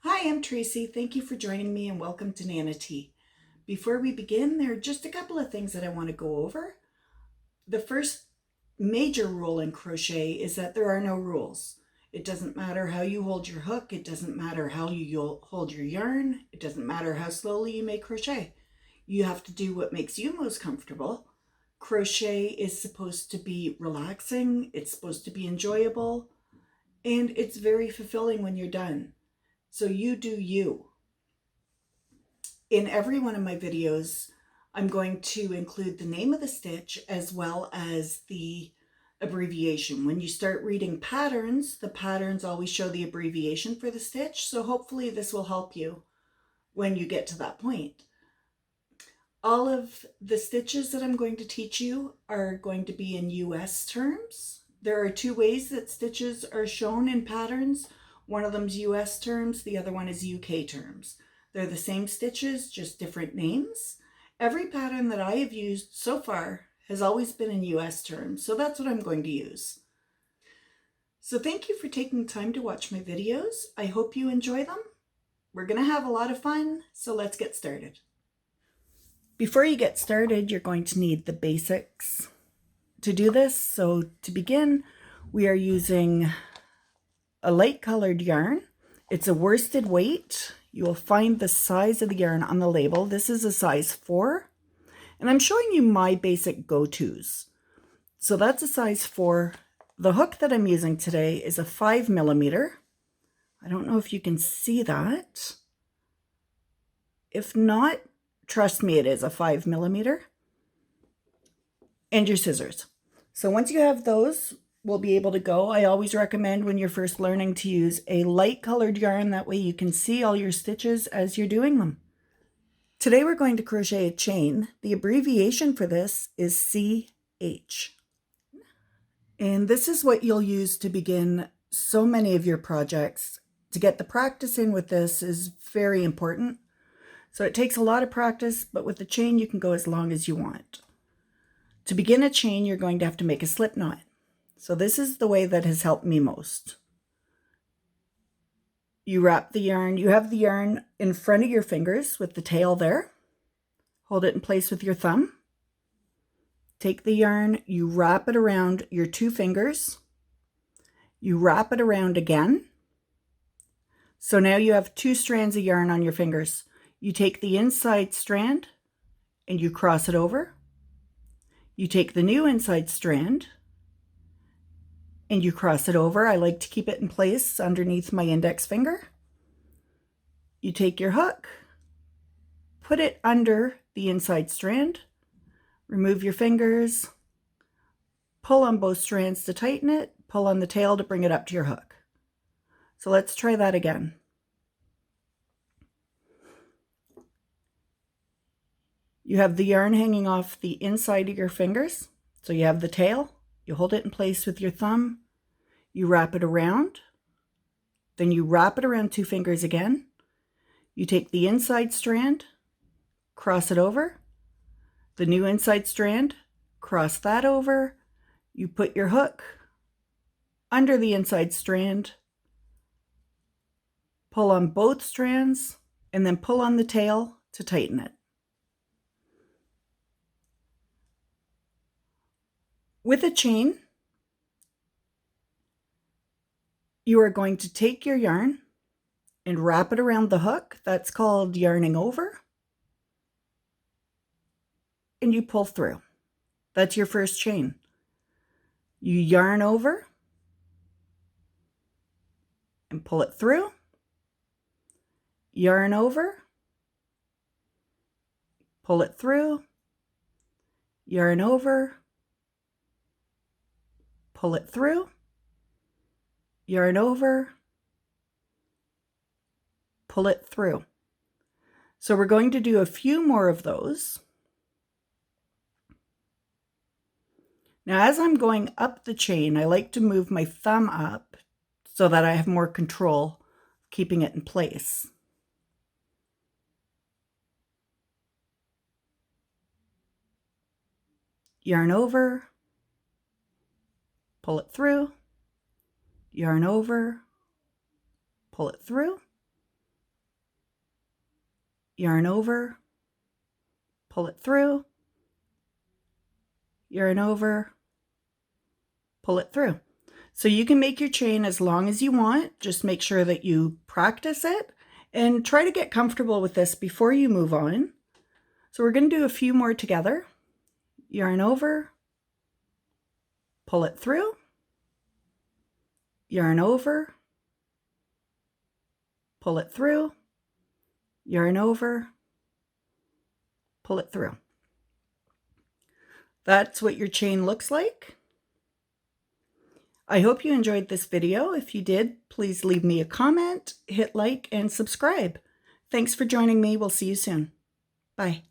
Hi, I'm Tracy. Thank you for joining me and welcome to Nana Tea. Before we begin, there are just a couple of things that I want to go over. The first major rule in crochet is that there are no rules. It doesn't matter how you hold your hook. It doesn't matter how you hold your yarn. It doesn't matter how slowly you may crochet. You have to do what makes you most comfortable. Crochet is supposed to be relaxing. It's supposed to be enjoyable. And it's very fulfilling when you're done. So you do you. In every one of my videos, I'm going to include the name of the stitch as well as the abbreviation. When you start reading patterns, the patterns always show the abbreviation for the stitch. So hopefully this will help you when you get to that point. All of the stitches that I'm going to teach you are going to be in US terms. There are two ways that stitches are shown in patterns. One of them's US terms, the other one is UK terms. They're the same stitches, just different names. Every pattern that I have used so far has always been in US terms, so that's what I'm going to use. So thank you for taking time to watch my videos. I hope you enjoy them. We're going to have a lot of fun, so let's get started. Before you get started, you're going to need the basics to do this. So to begin, we are using a light colored yarn. It's a worsted weight. You will find the size of the yarn on the label. This is a size 4, and I'm showing you my basic go-tos. So that's a size 4. The hook that I'm using today is a 5mm. I don't know if you can see that. If not, trust me, it is a 5mm. And your scissors. So once you have those, we'll be able to go. I always recommend when you're first learning to use a light colored yarn. That way you can see all your stitches as you're doing them. Today we're going to crochet a chain. The abbreviation for this is CH. And this is what you'll use to begin so many of your projects. To get the practice in with this is very important. So it takes a lot of practice, but with the chain you can go as long as you want. To begin a chain, you're going to have to make a slip knot. So this is the way that has helped me most. You wrap the yarn, you have the yarn in front of your fingers with the tail there. Hold it in place with your thumb. Take the yarn, you wrap it around your 2 fingers. You wrap it around again. So now you have 2 strands of yarn on your fingers. You take the inside strand and you cross it over. You take the new inside strand and you cross it over. I like to keep it in place underneath my index finger. You take your hook, put it under the inside strand, remove your fingers, pull on both strands to tighten it, pull on the tail to bring it up to your hook. So let's try that again. You have the yarn hanging off the inside of your fingers. So you have the tail, you hold it in place with your thumb, you wrap it around, then you wrap it around 2 fingers again. You take the inside strand, cross it over, the new inside strand, cross that over, you put your hook under the inside strand, pull on both strands, and then pull on the tail to tighten it. With a chain, you are going to take your yarn and wrap it around the hook. That's called yarning over. And you pull through. That's your first chain. You yarn over and pull it through. Yarn over, pull it through. Yarn over, pull it through. Yarn over, pull it through. So we're going to do a few more of those. Now, as I'm going up the chain, I like to move my thumb up so that I have more control keeping it in place. Yarn over, pull it through, yarn over, pull it through, yarn over, pull it through, yarn over, pull it through. So you can make your chain as long as you want. Just make sure that you practice it and try to get comfortable with this before you move on. So we're going to do a few more together. Yarn over, pull it through, yarn over, pull it through, yarn over, pull it through. That's what your chain looks like. I hope you enjoyed this video. If you did, please leave me a comment, hit like, and subscribe. Thanks for joining me. We'll see you soon. Bye.